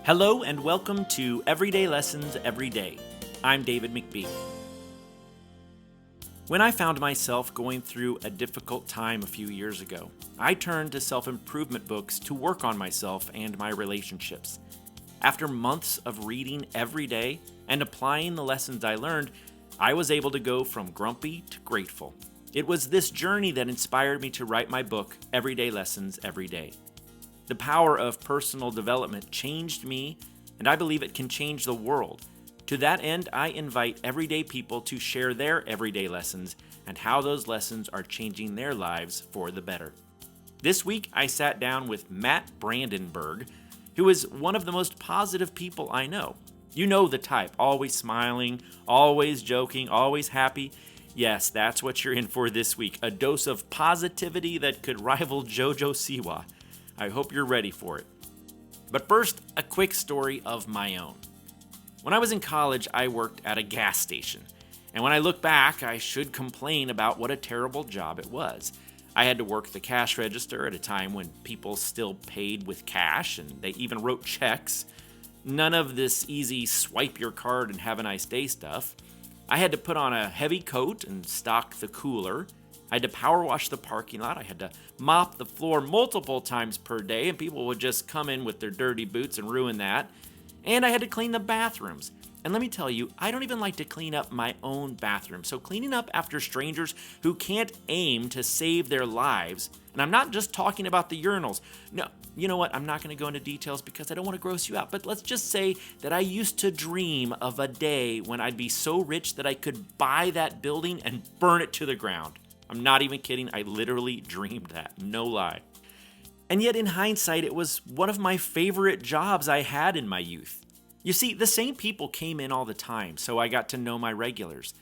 Hello and welcome to Everyday Lessons Every Day. I'm David McBee. When I found myself going through a difficult time a few years ago, I turned to self-improvement books to work on myself and my relationships. After months of reading every day and applying the lessons I learned, I was able to go from grumpy to grateful. It was this journey that inspired me to write my book, Everyday Lessons Every Day. The power of personal development changed me, and I believe it can change the world. To that end, I invite everyday people to share their everyday lessons and how those lessons are changing their lives for the better. This week, I sat down with Matt Brandenburg, who is one of the most positive people I know. You know the type, always smiling, always joking, always happy. Yes, that's what you're in for this week, a dose of positivity that could rival JoJo Siwa. I hope you're ready for it. But first, a quick story of my own. When I was in college, I worked at a gas station. And when I look back, I should complain about what a terrible job it was. I had to work the cash register at a time when people still paid with cash and they even wrote checks. None of this easy swipe your card and have a nice day stuff. I had to put on a heavy coat and stock the cooler. I had to power wash the parking lot. I had to mop the floor multiple times per day, and people would just come in with their dirty boots and ruin that. And I had to clean the bathrooms. And let me tell you, I don't even like to clean up my own bathroom. So cleaning up after strangers who can't aim to save their lives, and I'm not just talking about the urinals. No, you know what? I'm not going to go into details because I don't want to gross you out. But let's just say that I used to dream of a day when I'd be so rich that I could buy that building and burn it to the ground. I'm not even kidding. I literally dreamed that. No lie. And yet in hindsight, it was one of my favorite jobs I had in my youth. You see, the same people came in all the time, so I got to know my regulars.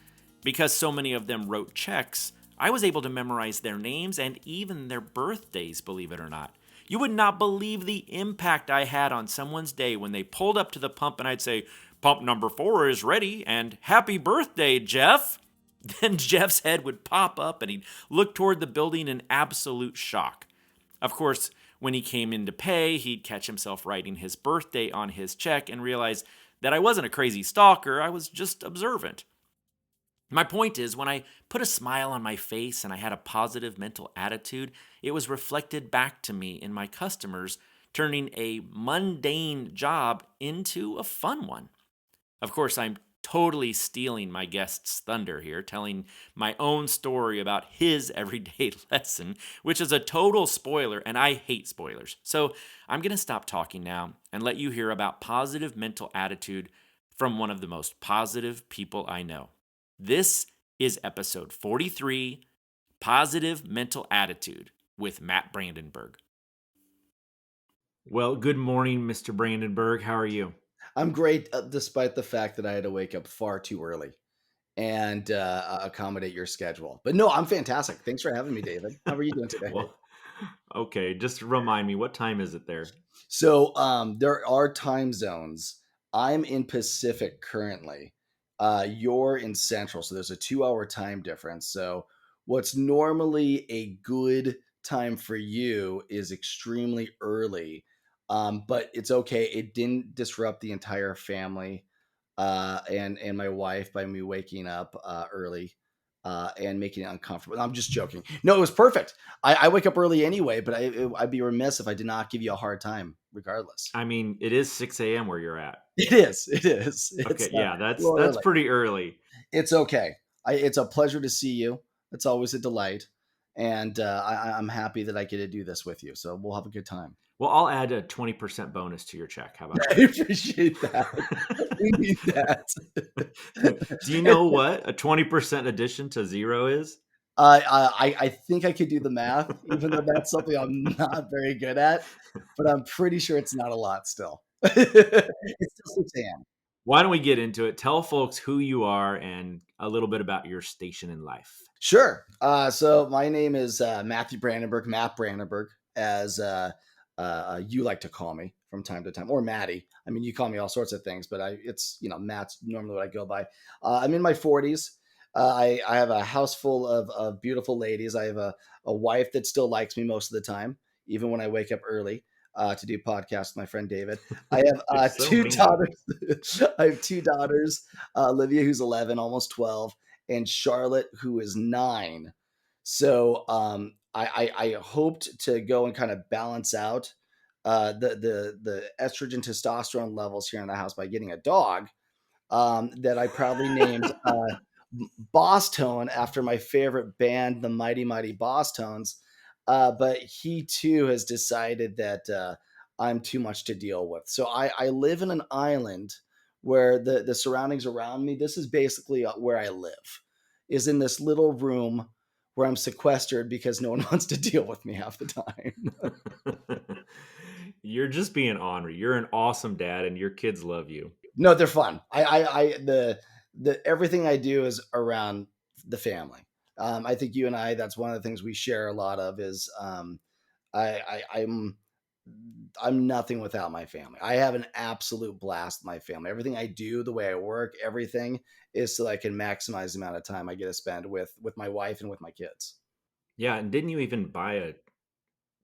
Because so many of them wrote checks, I was able to memorize their names and even their birthdays, believe it or not. You would not believe the impact I had on someone's day when they pulled up to the pump and I'd say, "Pump number 4 is ready, and happy birthday, Jeff." Then Jeff's head would pop up and he'd look toward the building in absolute shock. Of course, when he came in to pay, he'd catch himself writing his birthday on his check and realize that I wasn't a crazy stalker, I was just observant. My point is, when I put a smile on my face and I had a positive mental attitude, it was reflected back to me in my customers, turning a mundane job into a fun one. Of course, I'm totally stealing my guest's thunder here, telling my own story about his everyday lesson, which is a total spoiler, and I hate spoilers. So I'm going to stop talking now and let you hear about positive mental attitude from one of the most positive people I know. This is episode 43, Positive Mental Attitude with Matt Brandenburg. Well, good morning, Mr. Brandenburg. How are you? I'm great, despite the fact that I had to wake up far too early and accommodate your schedule. But no, I'm fantastic. Thanks for having me, David. How are you doing today? Well, okay, just remind me, what time is it there? So there are time zones. I'm in Pacific currently. You're in Central, so there's a 2 hour time difference. So what's normally a good time for you is extremely early, but it's okay. It didn't disrupt the entire family and my wife by me waking up early and making it uncomfortable. I'm just joking. No, it was perfect. I wake up early anyway, but I'd be remiss if I did not give you a hard time, regardless. I mean, it is 6 a.m. where you're at. It is. It is. Okay, It's yeah, a that's little that's early. pretty early. It's okay. It's a pleasure to see you. It's always a delight, and I'm happy that I get to do this with you. So we'll have a good time. Well, I'll add a 20% bonus to your check. How about I that? appreciate that. We need that. Do you know what a 20% addition to zero is? I think I could do the math, even though that's something I'm not very good at, but I'm pretty sure it's not a lot still. It's still 6 AM. Why don't we get into it? Tell folks who you are and a little bit about your station in life. Sure. So my name is Matthew Brandenburg, Matt Brandenburg, as you like to call me from time to time, or Matty. I mean, you call me all sorts of things, but it's Matt's normally what I go by. I'm in my 40s. I have a house full of beautiful ladies. I have a wife that still likes me most of the time, even when I wake up early. to do podcasts with my friend David. I have You're so two mean. daughters. I have two daughters, Olivia, who's 11, almost 12, and Charlotte, who is 9. So I hoped to go and kind of balance out the estrogen testosterone levels here in the house by getting a dog that I proudly named Boss Tone after my favorite band, the Mighty Mighty Boss Tones. But he too has decided that I'm too much to deal with. So I live in an island where the surroundings around me, this is basically where I live, is in this little room where I'm sequestered because no one wants to deal with me half the time. You're just being ornery. You're an awesome dad, and your kids love you. No, they're fun. The everything I do is around the family. I think you and I, that's one of the things we share a lot of is I'm nothing without my family. I have an absolute blast with my family. Everything I do, the way I work, everything is so that I can maximize the amount of time I get to spend with my wife and with my kids. Yeah, and didn't you even buy a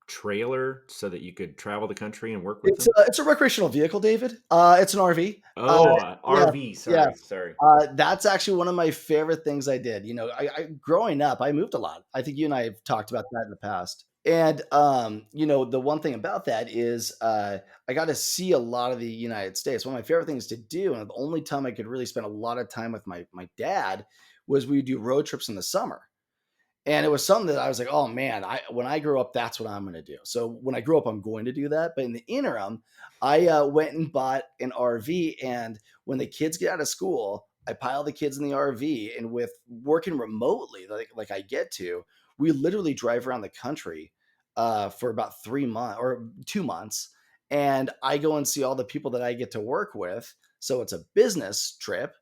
trailer so that you could travel the country and work with It's them? it's a recreational vehicle, David. It's an RV. Oh, Yeah, RV. yeah. Sorry. That's actually one of my favorite things I did. You know, I growing up, I moved a lot. I think you and I have talked about that in the past. And you know, the one thing about that is I got to see a lot of the United States. One of my favorite things to do, and the only time I could really spend a lot of time with my dad was we would do road trips in the summer. And it was something that I was like, "Oh, man, when I grow up, that's what I'm gonna do." So when I grow up, I'm going to do that, but in the interim, I, went and bought an RV, and when the kids get out of school, I pile the kids in the RV, and with working remotely, like I get to, we literally drive around the country, for about 3 months or 2 months, and I go and see all the people that I get to work with, so it's a business trip,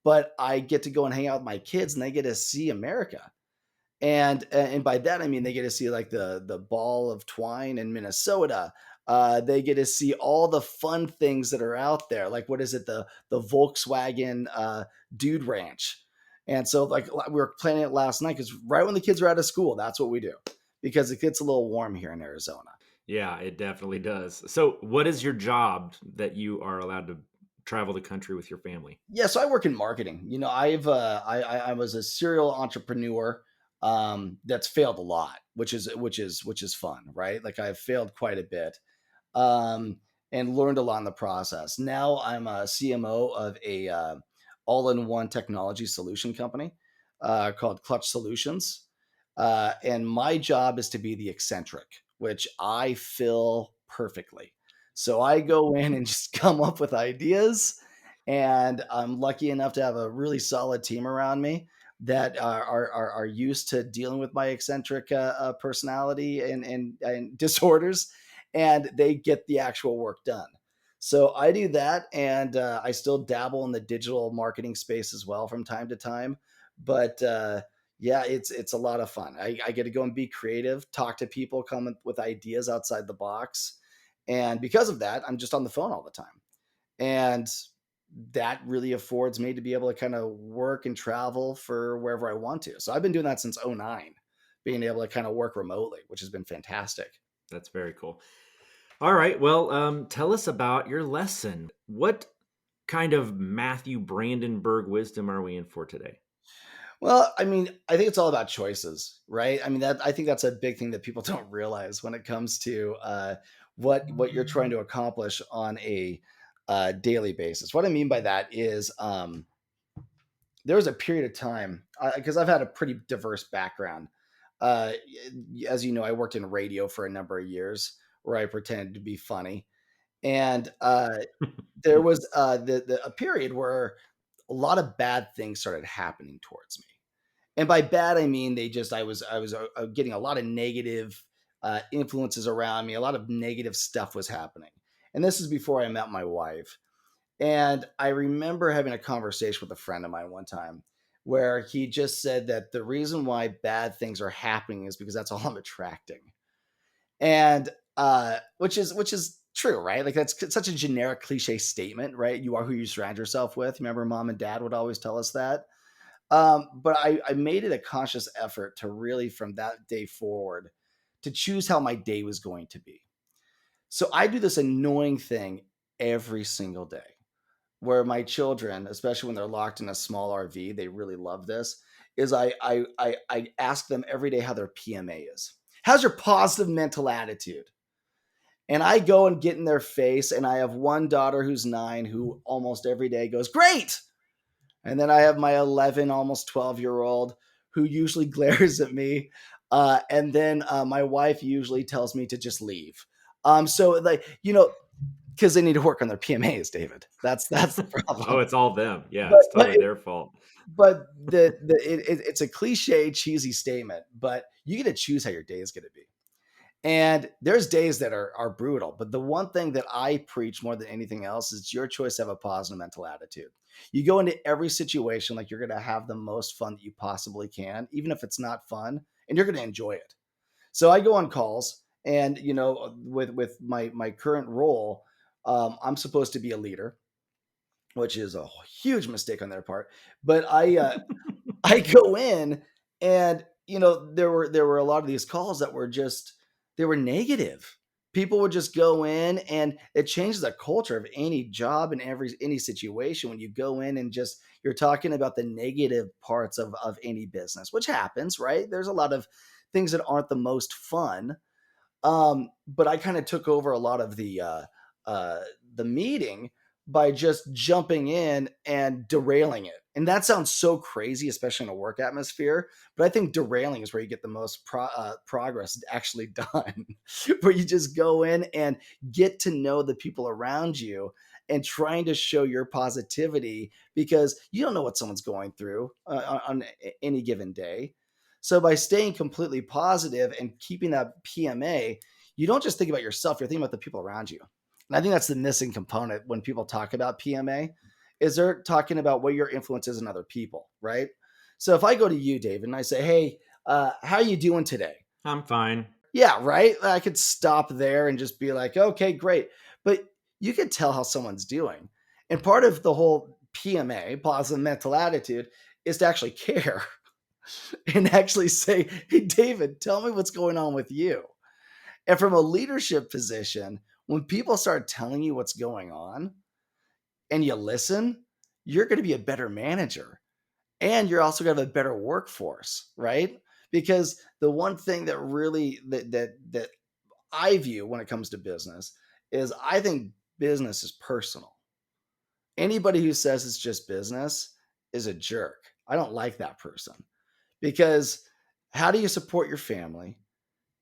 but I get to go and hang out with my kids, and they get to see America. And by that I mean they get to see like the ball of twine in Minnesota. They get to see all the fun things that are out there. Like what is it, the Volkswagen Dude Ranch? And so like we were planning it last night because right when the kids are out of school, that's what we do because it gets a little warm here in Arizona. Yeah, it definitely does. So, what is your job that you are allowed to travel the country with your family? Yeah, so I work in marketing. You know, I was a serial entrepreneur that's failed a lot, which is fun, right? Like I've failed quite a bit um, and learned a lot in the process. Now I'm a CMO of a all-in-one technology solution company called Clutch Solutions, and my job is to be the eccentric, which I fill perfectly. So I go in and just come up with ideas, and I'm lucky enough to have a really solid team around me that are used to dealing with my eccentric personality and disorders, and they get the actual work done. So I do that, and I still dabble in the digital marketing space as well from time to time. But yeah, it's a lot of fun. I get to go and be creative, talk to people, come with ideas outside the box, and because of that, I'm just on the phone all the time, and that really affords me to be able to kind of work and travel for wherever I want to. So I've been doing that since '09, being able to kind of work remotely, which has been fantastic. That's very cool. All right. Well, tell us about your lesson. What kind of Matthew Brandenburg wisdom are we in for today? Well, I mean, I think it's all about choices, right? I mean, that I think that's a big thing that people don't realize when it comes to what you're trying to accomplish on a daily basis. What I mean by that is there was a period of time because I've had a pretty diverse background. Uh, as you know, I worked in radio for a number of years where I pretended to be funny, and there was a period where a lot of bad things started happening towards me, and by bad I mean they just I was getting a lot of negative influences around me. A lot of negative stuff was happening, and this is before I met my wife. And I remember having a conversation with a friend of mine one time where he just said that the reason why bad things are happening is because that's all I'm attracting. And which is true, right? Like that's such a generic cliche statement, right? You are who you surround yourself with. Remember mom and dad would always tell us that. But I made it a conscious effort to really from that day forward to choose how my day was going to be. So I do this annoying thing every single day where my children, especially when they're locked in a small RV, they really love this. Is I ask them every day how their PMA is. How's your positive mental attitude? And I go and get in their face, and I have one daughter who's 9 who almost every day goes, "Great!" And then I have my 11, almost 12-year-old who usually glares at me. And then my wife usually tells me to just leave. So like, because they need to work on their PMAs, David. That's the Oh, problem. it's all them. Yeah, But it's totally their fault. it's a cliche, cheesy statement, but you get to choose how your day is going to be. And there's days that are brutal, but the one thing that I preach more than anything else is it's your choice to have a positive mental attitude. You go into every situation like you're going to have the most fun that you possibly can, even if it's not fun, and you're going to enjoy it. So I go on calls, and with my current role, I'm supposed to be a leader, which is a huge mistake on their part. But I go in, and there were a lot of these calls that were just, they were negative. People would just go in, and it changes the culture of any job and any situation when you go in and just you're talking about the negative parts of any business, which happens, right? There's a lot of things that aren't the most fun. But I kind of took over a lot of uh, the meeting by just jumping in and derailing it. And that sounds so crazy, especially in a work atmosphere. But I think derailing is where you get the most progress actually done, where you just go in and get to know the people around you and trying to show your positivity because you don't know what someone's going through on any given day. So by staying completely positive and keeping that PMA, you don't just think about yourself, you're thinking about the people around you. And I think that's the missing component when people talk about PMA is they're talking about what your influence is in other people, right? So if I go to you, David, and I say, "Hey, how are you doing today?" I'm fine. Yeah, right. I could stop there and just be like, "Okay, great." But you could tell how someone's doing. And part of the whole PMA, positive mental attitude, is to actually care and actually say, "Hey, David, tell me what's going on with you." And from a leadership position, when people start telling you what's going on and you listen, you're going to be a better manager and you're also going to have a better workforce, right? Because the one thing that really that I view when it comes to business is I think business is personal. Anybody who says it's just business is a jerk. I don't like that person because how do you support your family?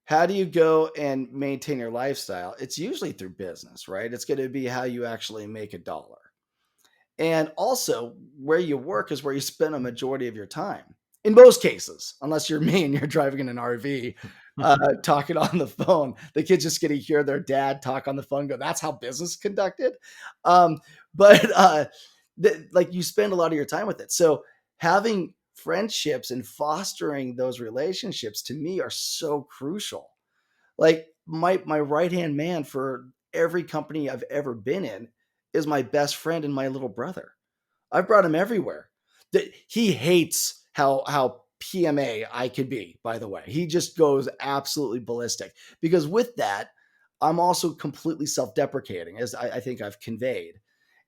How do you go and maintain your lifestyle? It's usually through business, right? It's going to be how you actually make a dollar. And also, where you work is where you spend a majority of your time. In most cases, unless you're me and you're driving in an RV, talking on the phone, the kids just get to hear their dad talk on the phone. Go, that's how business is conducted. Um, but like you spend a lot of your time with it. So having friendships and fostering those relationships to me are so crucial. Like my right hand man for every company I've ever been in is my best friend and my little brother. I've brought him everywhere. That he hates how PMA I could be, by the way. He just goes absolutely ballistic. Because with that, I'm also completely self-deprecating, as I think I've conveyed.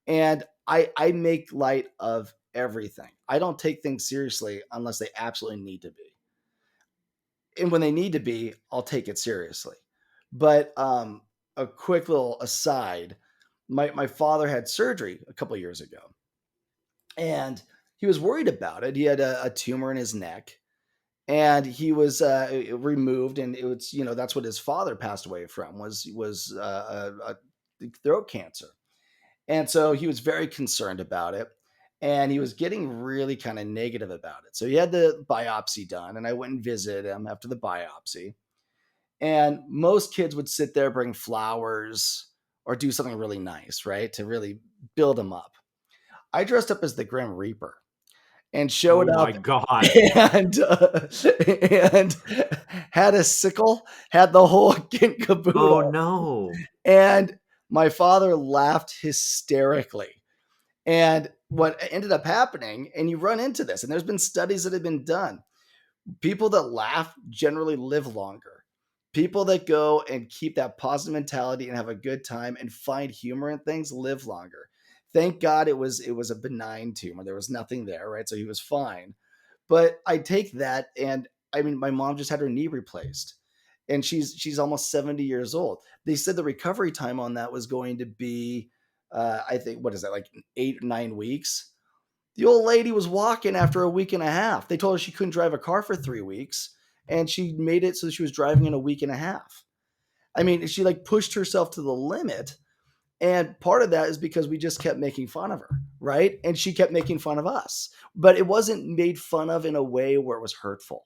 And I make light of everything. I don't take things seriously unless they absolutely need to be. And when they need to be, I'll take it seriously. But a quick little aside, my father had surgery a couple years ago, and he was worried about it. He had a tumor in his neck, and he was removed, and it was that's what his father passed away from was throat cancer, and so he was very concerned about it. And he was getting really kind of negative about it. So he had the biopsy done, and I went and visited him after the biopsy. And most kids would sit there, bring flowers, or do something really nice, right? To really build him up. I dressed up as the Grim Reaper and showed Oh my up God. and and had a sickle, had the whole kit and Oh caboodle. no. And my father laughed hysterically. And what ended up happening, and you run into this, and there's been studies that have been done, people that laugh generally live longer. People that go and keep that positive mentality and have a good time and find humor in things live longer. Thank God it was a benign tumor. There was nothing there, right? So he was fine. But I take that, and I mean, my mom just had her knee replaced, and she's almost 70 years old. They said the recovery time on that was going to be, I think, what is that, like 8 or 9 weeks? The old lady was walking after a week and a half. They told her she couldn't drive a car for 3 weeks, and she made it so she was driving in a week and a half. I mean, she like pushed herself to the limit. And part of that is because we just kept making fun of her, right? And she kept making fun of us. But it wasn't made fun of in a way where it was hurtful.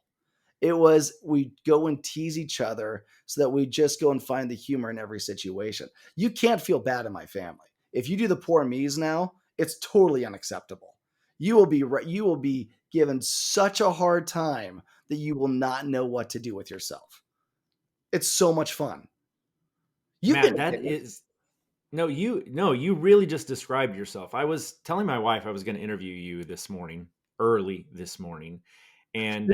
It was we go and tease each other so that we just go and find the humor in every situation. You can't feel bad in my family. If you do the poor me's now, it's totally unacceptable. You will be given such a hard time that you will not know what to do with yourself. It's so much fun. You've been Matt, in that fitness. is no, you really just described yourself. I was telling my wife I was going to interview you this morning, early this morning, and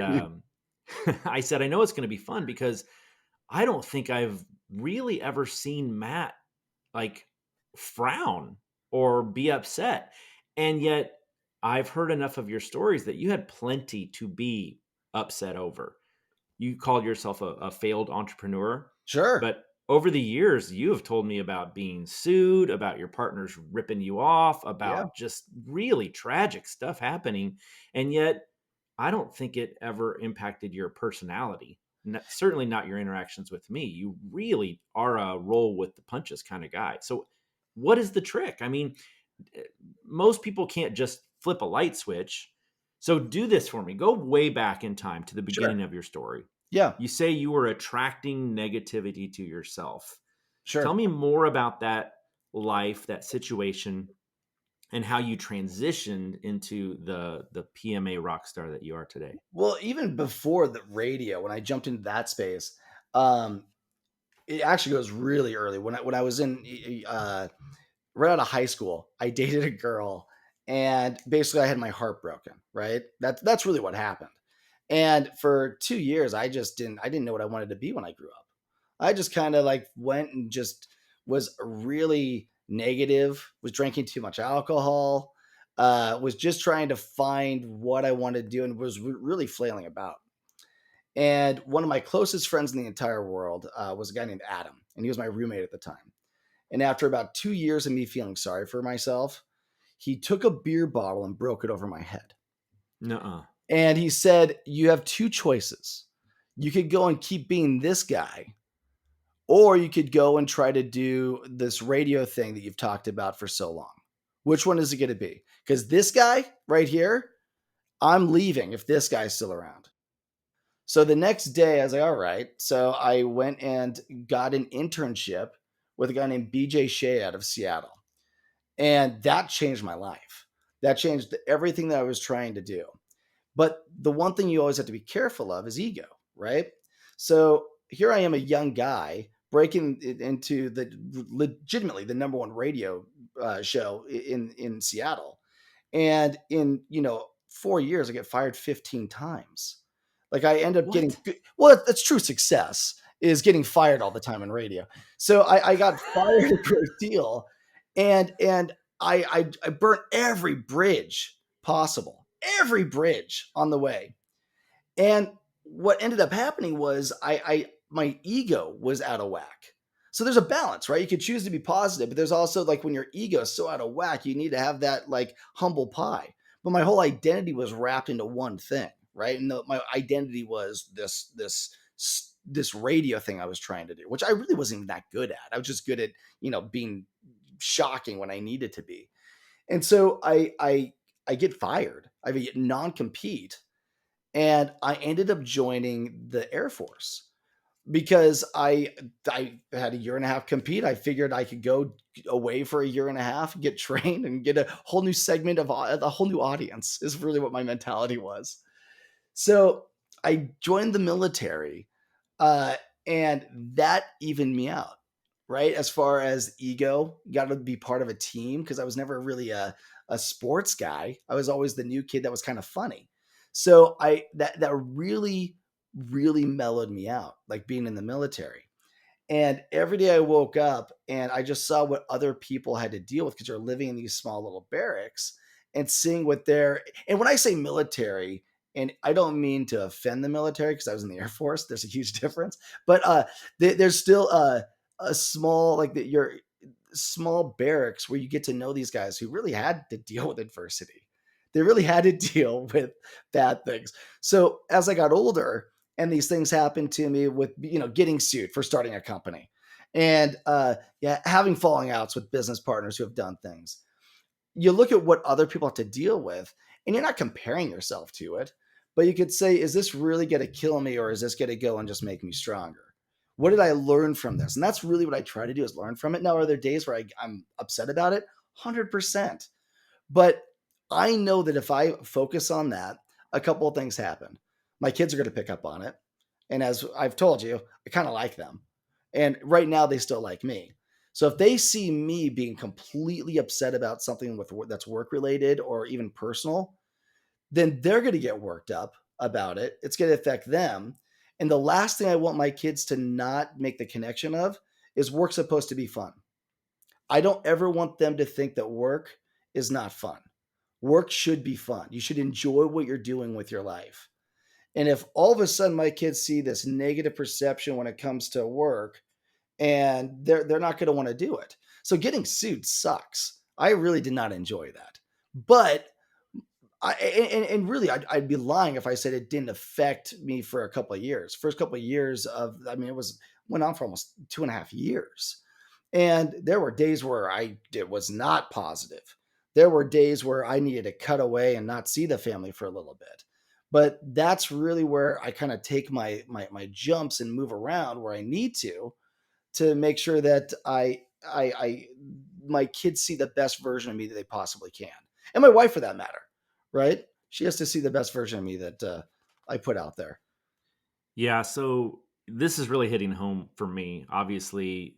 I said I know it's going to be fun because I don't think I've really ever seen Matt like frown or be upset. And yet I've heard enough of your stories that you had plenty to be upset over. You called yourself a failed entrepreneur, Sure. but over the years, you have told me about being sued, about your partners ripping you off, Yeah. about just really tragic stuff happening. And yet, I don't think it ever impacted your personality. Certainly not your interactions with me. You really are a roll with the punches kind of guy. So, what is the trick? I mean, eh, most people can't just flip a light switch. So, do this for me. Go way back in time to the Sure. beginning of your story. Yeah. You say you were attracting negativity to yourself. Tell Sure. me more about that life, that situation, and how you transitioned into the PMA rock star that you are today. Well, even before the radio, when I jumped into that space, um, it actually goes really early. When I was in right out of high school, I dated a girl, and basically I had my heart broken. Right. That's really what happened. And for 2 years, I didn't know what I wanted to be when I grew up. I just kind of like went and just was really negative, was drinking too much alcohol, was just trying to find what I wanted to do, and was really flailing about. And one of my closest friends in the entire world was a guy named Adam, and he was my roommate at the time. And after about 2 years of me feeling sorry for myself, he took a beer bottle and broke it over my head. Nuh-uh. And he said, "You have two choices. You could go and keep being this guy, or you could go and try to do this radio thing that you've talked about for so long. Which one is it going to be? Because this guy right here, I'm leaving if this guy's still around." So the next day, I was like, all right. So I went and got an internship with a guy named BJ Shea out of Seattle. And that changed my life. That changed everything that I was trying to do. But the one thing you always have to be careful of is ego, right? So here I am, a young guy breaking into the legitimately the number one radio show in Seattle, and in 4 years, I get fired 15 times. Like I end up getting What? well, that's true success is getting fired all the time in radio. So I got fired a great deal, and I burnt every bridge possible, every bridge on the way. And what ended up happening was I my ego was out of whack. So there's a balance, right? You could choose to be positive, but there's also like when your ego is so out of whack, you need to have that like humble pie. But my whole identity was wrapped into one thing, right? And my identity was this radio thing I was trying to do, which I really wasn't even that good at. I was just good at being shocking when I needed to be. And so I get fired. I get non compete, and I ended up joining the Air Force because I had a year and a half compete. I figured I could go away for a year and a half, get trained, and get a whole new segment of a whole new audience. Is really what my mentality was. So I joined the military, uh, and that evened me out. Right, as far as ego, got to be part of a team because I was never really a sports guy. I was always the new kid that was kind of funny. So I that really really mellowed me out, like being in the military. And every day I woke up and I just saw what other people had to deal with because they're living in these small little barracks and seeing what they're. And when I say military, and I don't mean to offend the military because I was in the Air Force, there's a huge difference. But there's still a small, like your small barracks where you get to know these guys who really had to deal with adversity. They really had to deal with bad things. So as I got older, and these things happened to me with getting sued for starting a company, and yeah, having falling outs with business partners who have done things. You look at what other people have to deal with, and you're not comparing yourself to it, but you could say, is this really going to kill me, or is this going to go and just make me stronger? What did I learn from this? And that's really what I try to do, is learn from it. Now, are there days where I'm upset about it? 100%. But I know that if I focus on that, a couple of things happen. My kids are going to pick up on it. And as I've told you, I kind of like them. And right now they still like me. So if they see me being completely upset about something that's work related or even personal, then they're going to get worked up about it. It's going to affect them. And the last thing I want my kids to not make the connection of is work's supposed to be fun. I don't ever want them to think that work is not fun. Work should be fun. You should enjoy what you're doing with your life. And if all of a sudden my kids see this negative perception when it comes to work, and they're not going to want to do it. So getting sued sucks. I really did not enjoy that. But and really, I'd be lying if I said it didn't affect me for a couple of years. First couple of years it went on for almost 2.5 years. And there were days where it was not positive. There were days where I needed to cut away and not see the family for a little bit. But that's really where I kind of take my jumps and move around where I need to make sure that I my kids see the best version of me that they possibly can, and my wife for that matter, right? She has to see the best version of me that I put out there. Yeah, so this is really hitting home for me. Obviously,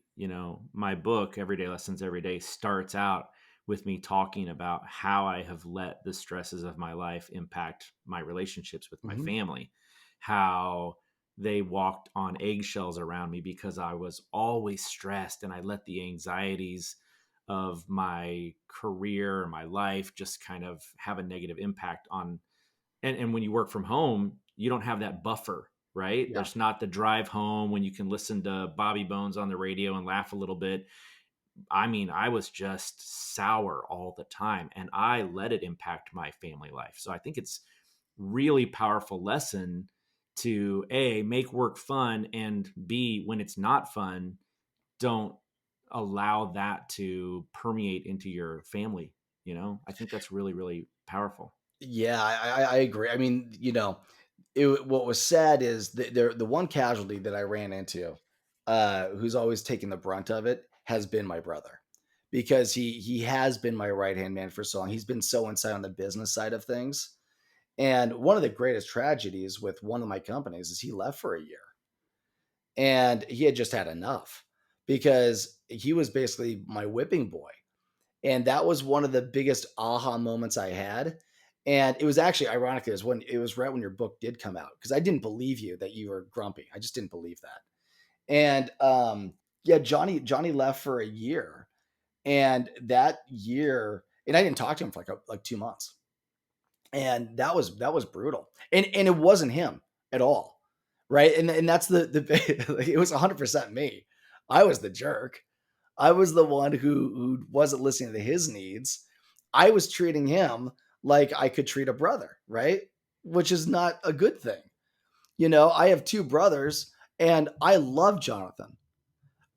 my book, Everyday Lessons Every Day, starts out with me talking about how I have let the stresses of my life impact my relationships with my Hmm. family, how they walked on eggshells around me because I was always stressed and I let the anxieties of my career or my life just kind of have a negative impact on. And when you work from home, you don't have that buffer, right? Yeah. There's not the drive home when you can listen to Bobby Bones on the radio and laugh a little bit. I mean, I was just sour all the time and I let it impact my family life. So I think it's really powerful lesson to A, make work fun, and B, when it's not fun, don't allow that to permeate into your family. I think that's really, really powerful. Yeah, I agree. I mean, what was sad is the one casualty that I ran into, who's always taking the brunt of it, has been my brother, because he has been my right hand man for so long. He's been so inside on the business side of things, and one of the greatest tragedies with one of my companies is he left for a year, and he had just had enough because he was basically my whipping boy. And that was one of the biggest aha moments I had. And it was actually ironically, it was right when your book did come out, because I didn't believe you that you were grumpy. I just didn't believe that. And yeah, Johnny left for a year, and that year, and I didn't talk to him for like 2 months, and that was brutal. And it wasn't him at all, right? And that's the it was 100% me. I was the jerk. I was the one who wasn't listening to his needs. I was treating him like I could treat a brother, right? Which is not a good thing. I have two brothers, and I love Jonathan.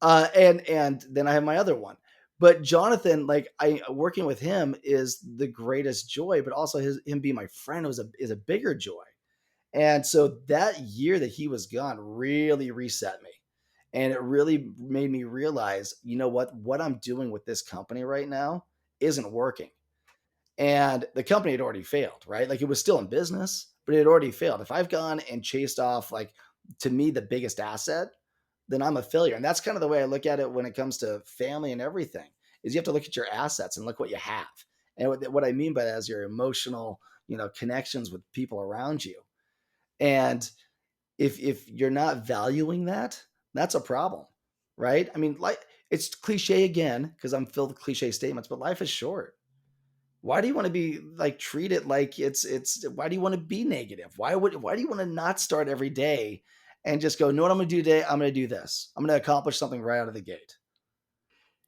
And then I have my other one. But Jonathan, like, I working with him is the greatest joy, but also him being my friend is a bigger joy. And so that year that he was gone really reset me. And it really made me realize, what I'm doing with this company right now isn't working. And the company had already failed, right? Like, it was still in business, but it had already failed. If I've gone and chased off, like, to me, the biggest asset, then I'm a failure. And that's kind of the way I look at it when it comes to family and everything, is you have to look at your assets and look what you have. And what I mean by that is your emotional, connections with people around you. And If you're not valuing that, that's a problem, right? I mean, like it's cliche again because I'm filled with cliche statements, but life is short. Why do you want to be like treat it like it's why do you want to be negative? Why do you want to not start every day and just go, know what I'm gonna do today? I'm gonna do this. I'm gonna accomplish something right out of the gate.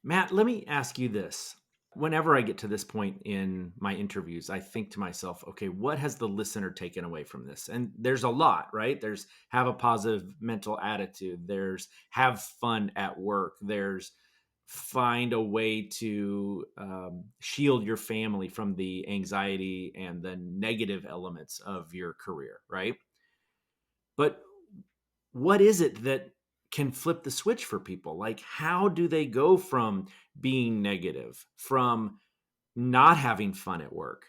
Matt, let me ask you this. Whenever I get to this point in my interviews, I think to myself, okay, what has the listener taken away from this? And there's a lot, right? There's have a positive mental attitude, there's have fun at work, there's find a way to shield your family from the anxiety and the negative elements of your career, right? But what is it that can flip the switch for people? Like, how do they go from being negative, from not having fun at work,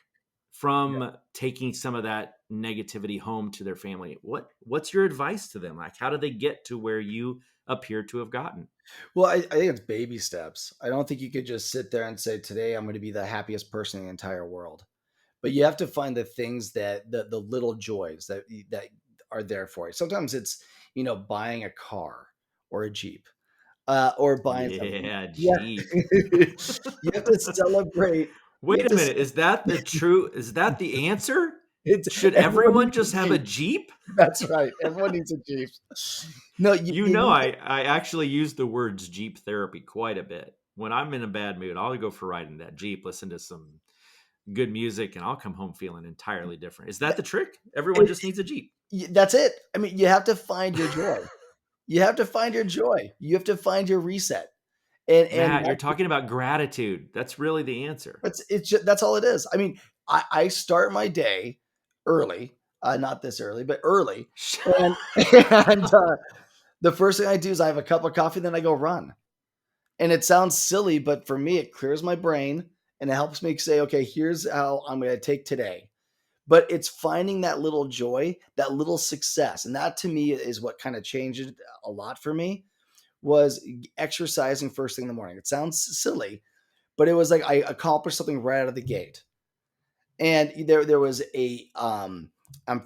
from taking some of that negativity home to their family? What's your advice to them? Like, how do they get to where you appear to have gotten? Well, I think it's baby steps. I don't think you could just sit there and say, today I'm going to be the happiest person in the entire world. But you have to find the things that the little joys that are there for you. Sometimes it's, buying a car or a Jeep, or buying something. Yeah, Yeah. Jeep. You have to celebrate. You have Wait a to minute. Is that the true? Is that the answer? it's Should everyone everyone needs a just have a Jeep. Jeep? That's right. Everyone needs a Jeep. No, You you know, need I actually use the words Jeep therapy quite a bit. When I'm in a bad mood, I'll go for a ride in that Jeep, listen to some good music, and I'll come home feeling entirely different. Is that that the trick? Everyone it, just needs a Jeep. that's it. I mean, you have to find your joy. You have to find your joy. You have to find your reset. And Matt, you're talking about gratitude. That's really the answer. it's just, that's all it is. I mean, I start my day early, not this early, but early, and and the first thing I do is I have a cup of coffee, then I go run. And it sounds silly, but for me, it clears my brain and it helps me say, okay, here's how I'm going to take today. But it's finding that little joy, that little success, and that to me is what kind of changed a lot for me. Was exercising first thing in the morning. It sounds silly, but it was like I accomplished something right out of the gate. And there was a I'm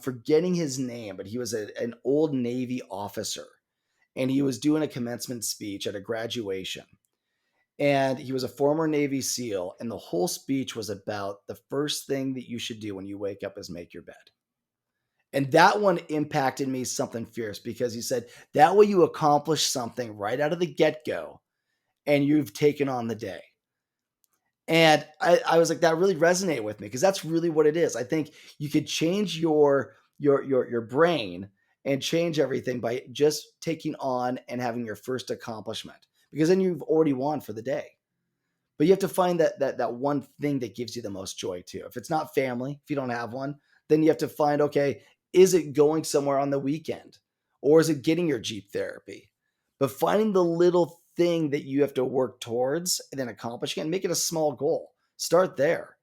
forgetting his name, but he was an old Navy officer, and he was doing a commencement speech at a graduation. And he was a former Navy SEAL, and the whole speech was about the first thing that you should do when you wake up is make your bed. And that one impacted me something fierce because he said that way you accomplish something right out of the get go and you've taken on the day. And I was like, that really resonated with me because that's really what it is. I think you could change your brain and change everything by just taking on and having your first accomplishment because then you've already won for the day. But you have to find that one thing that gives you the most joy too. If it's not family, if you don't have one, then you have to find, okay, is it going somewhere on the weekend or is it getting your Jeep therapy? But finding the little thing that you have to work towards and then accomplishing it and make it a small goal. Start there.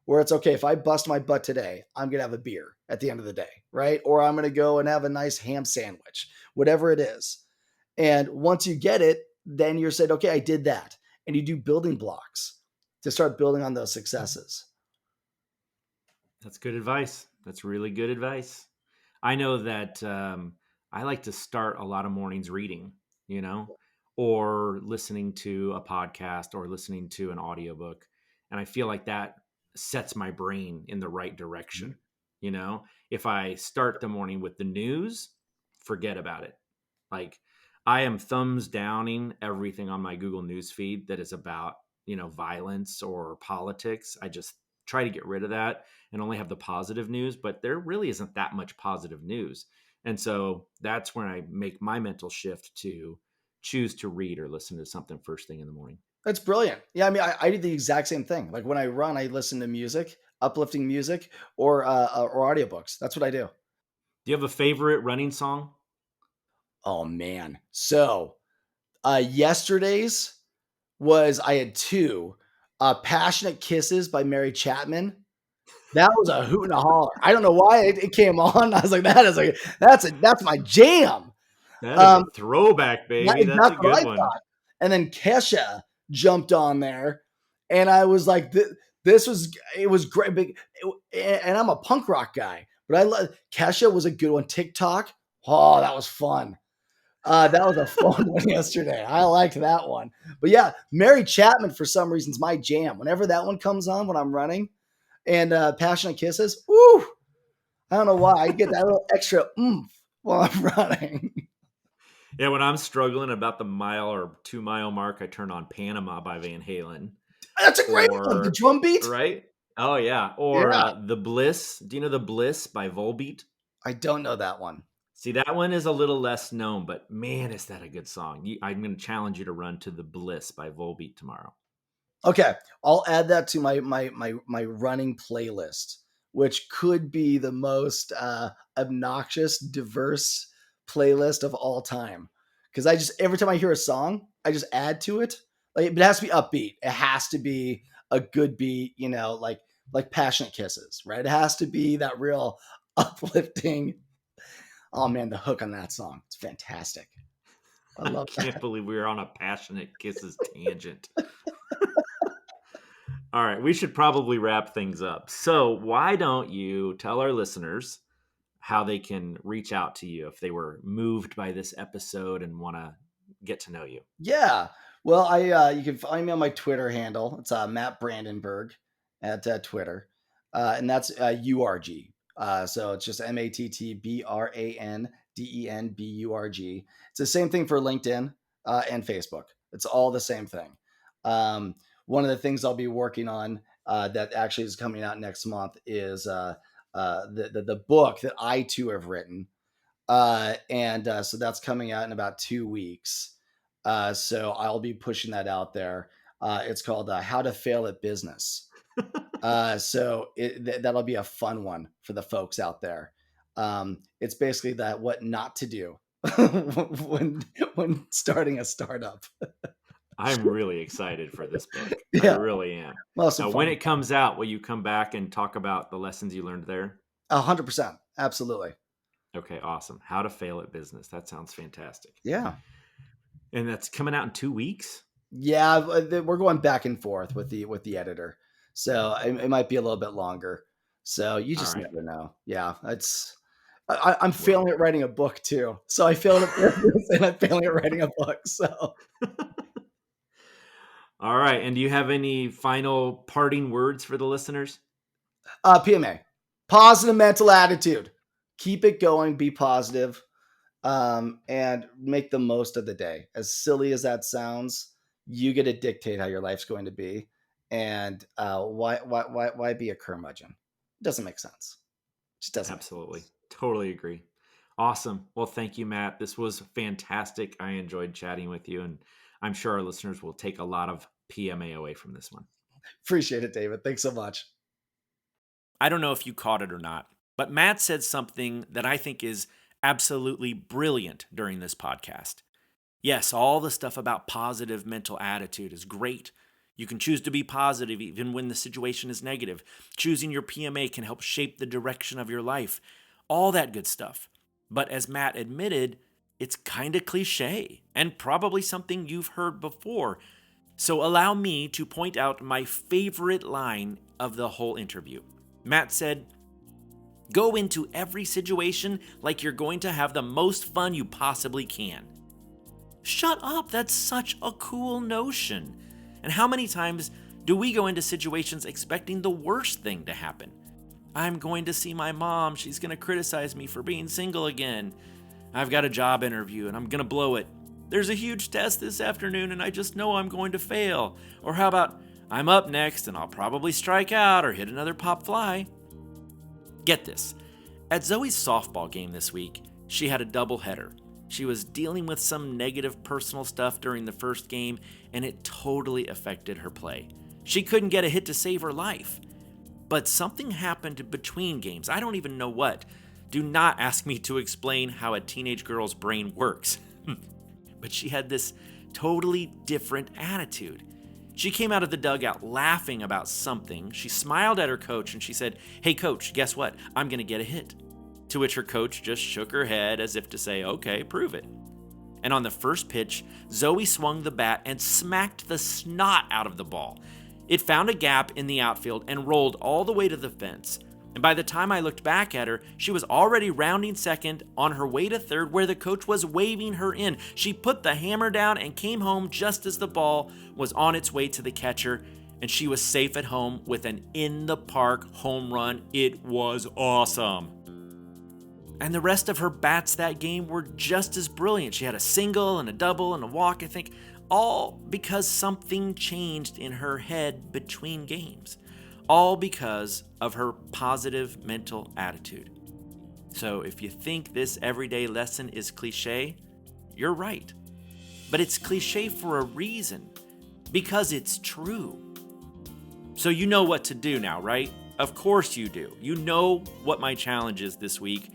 Where it's okay, if I bust my butt today, I'm gonna have a beer at the end of the day, right? Or I'm gonna go and have a nice ham sandwich, whatever it is. And once you get it, then you're said, okay, I did that. And you do building blocks to start building on those successes. That's good advice. That's really good advice. I know that I like to start a lot of mornings reading, you know, or listening to a podcast or listening to an audiobook. And I feel like that sets my brain in the right Mhm. direction. You know, if I start the morning with the news, forget about it. Like, I am thumbs downing everything on my Google News feed that is about, violence or politics. I just try to get rid of that and only have the positive news, but there really isn't that much positive news. And so that's when I make my mental shift to choose to read or listen to something first thing in the morning. That's brilliant. Yeah, I mean, I do the exact same thing. Like when I run, I listen to music, uplifting music, or audiobooks. That's what I do. Do you have a favorite running song? Oh man. So yesterday's was I had two. Passionate Kisses by Mary Chapman. That was a hoot and a holler. I don't know why it came on. I was like, that's my jam. That is a Um, throwback, baby. That's That's a what good I one. thought. And then Kesha jumped on there, and I was like, "This was it was great." And I'm a punk rock guy, but I love Kesha was a good one. TikTok, Oh, that was fun. That was a fun one yesterday. I liked that one. But yeah, Mary Chapman for some reason is my jam. Whenever that one comes on when I'm running, and Passionate Kisses, woo! I don't know why. I get that little extra oomph while I'm running. Yeah, when I'm struggling about the mile or 2 mile mark, I turn on Panama by Van Halen. That's a great one. The Or, drum beat. right? Oh, yeah. Or Yeah. The Bliss. Do you know The Bliss by Volbeat? I don't know that one. See, that one is a little less known, but man, is that a good song. I'm going to challenge you to run to The Bliss by Volbeat tomorrow. Okay, I'll add that to my running playlist, which could be the most obnoxious, diverse playlist of all time. Because I just every time I hear a song, I just add to it. Like it has to be upbeat. It has to be a good beat. Like Passionate Kisses, right? It has to be that real uplifting. Oh man, the hook on that song, it's fantastic. I I love can't that. believe we were on a Passionate Kisses tangent. All right, we should probably wrap things up. So, why don't you tell our listeners how they can reach out to you if they were moved by this episode and want to get to know you? Yeah. Well, I you can find me on my Twitter handle. It's Matt Brandenburg at Twitter, and that's URG. So it's just MattBrandenburg. It's the same thing for LinkedIn and Facebook. It's all the same thing. One of the things I'll be working on that actually is coming out next month is the book that I too have written, and so that's coming out in about 2 weeks. So I'll be pushing that out there. It's called How to Fail at Business. That'll be a fun one for the folks out there. It's basically that what not to do when starting a startup. I'm really excited for this book. I Yeah, really am. well, some Now, when fun. it comes out, will you come back and talk about the lessons you learned there? 100%, absolutely. Okay, awesome. How to Fail at Business. That sounds fantastic. Yeah. And that's coming out in 2 weeks? Yeah, we're going back and forth with the editor, so it might be a little bit longer. So you All just right. never know. Yeah, I'm Well, failing at writing a book too. So I failed at business and I'm failing at writing a book. So all right. And do you have any final parting words for the listeners? PMA, positive mental attitude. Keep it going. Be positive, and make the most of the day. As silly as that sounds, you get to dictate how your life's going to be. And why be a curmudgeon? It doesn't make sense. It just doesn't make Absolutely. sense. Totally agree. Awesome. Well, thank you, Matt. This was fantastic. I enjoyed chatting with you, and I'm sure our listeners will take a lot of PMA away from this one. Appreciate it, David. Thanks so much. I don't know if you caught it or not, but Matt said something that I think is absolutely brilliant during this podcast. Yes, all the stuff about positive mental attitude is great. You can choose to be positive even when the situation is negative. Choosing your PMA can help shape the direction of your life. All that good stuff. But as Matt admitted, it's kind of cliche and probably something you've heard before. So allow me to point out my favorite line of the whole interview. Matt said, "Go into every situation like you're going to have the most fun you possibly can." Shut up, that's such a cool notion. And how many times do we go into situations expecting the worst thing to happen? I'm going to see my mom, she's going to criticize me for being single again. I've got a job interview and I'm going to blow it. There's a huge test this afternoon and I just know I'm going to fail. Or how about, I'm up next and I'll probably strike out or hit another pop fly. Get this. At Zoe's softball game this week, she had a doubleheader. She was dealing with some negative personal stuff during the first game, and it totally affected her play. She couldn't get a hit to save her life. But something happened between games. I don't even know what. Do not ask me to explain how a teenage girl's brain works. But she had this totally different attitude. She came out of the dugout laughing about something. She smiled at her coach and she said, "Hey coach, guess what? I'm going to get a hit." To which her coach just shook her head as if to say, "Okay, prove it." And on the first pitch, Zoe swung the bat and smacked the snot out of the ball. It found a gap in the outfield and rolled all the way to the fence. And by the time I looked back at her, she was already rounding second on her way to third where the coach was waving her in. She put the hammer down and came home just as the ball was on its way to the catcher, and she was safe at home with an in-the-park home run. It was awesome. And the rest of her bats that game were just as brilliant. She had a single and a double and a walk, I think, all because something changed in her head between games. All because of her positive mental attitude. So if you think this everyday lesson is cliche, you're right. But it's cliche for a reason, because it's true. So you know what to do now, right? Of course you do. You know what my challenge is this week.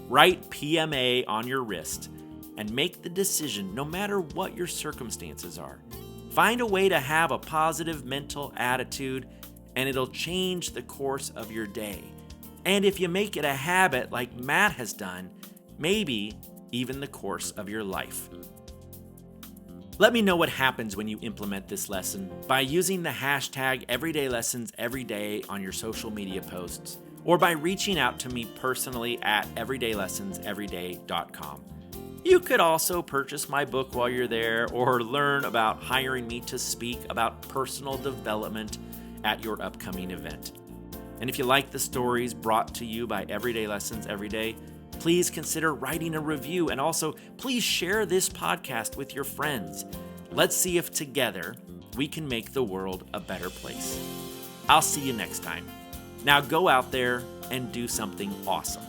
Write PMA on your wrist and make the decision no matter what your circumstances are. Find a way to have a positive mental attitude and it'll change the course of your day. And if you make it a habit like Matt has done, maybe even the course of your life. Let me know what happens when you implement this lesson by using the hashtag EverydayLessonsEveryday on your social media posts, or by reaching out to me personally at everydaylessonseveryday.com. You could also purchase my book while you're there, or learn about hiring me to speak about personal development at your upcoming event. And if you like the stories brought to you by Everyday Lessons Everyday, please consider writing a review, and also please share this podcast with your friends. Let's see if together we can make the world a better place. I'll see you next time. Now go out there and do something awesome.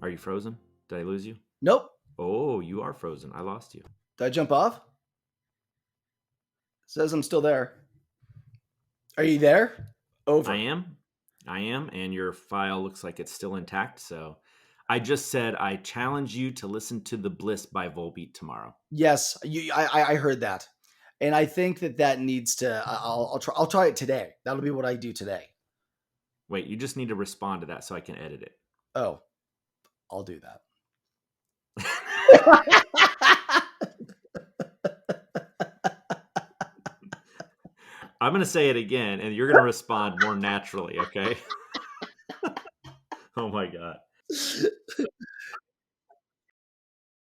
Are you frozen? Did I lose you? Nope. Oh, you are frozen. I lost you. Did I jump off? It says I'm still there. Are you there? Over. I am, and your file looks like it's still intact. So I just said I challenge you to listen to The Bliss by Volbeat tomorrow. Yes, I heard that, and I think that needs to. I'll try it today. That'll be what I do today. Wait, you just need to respond to that so I can edit it. Oh, I'll do that. I'm going to say it again, and you're going to respond more naturally, okay? Oh my God.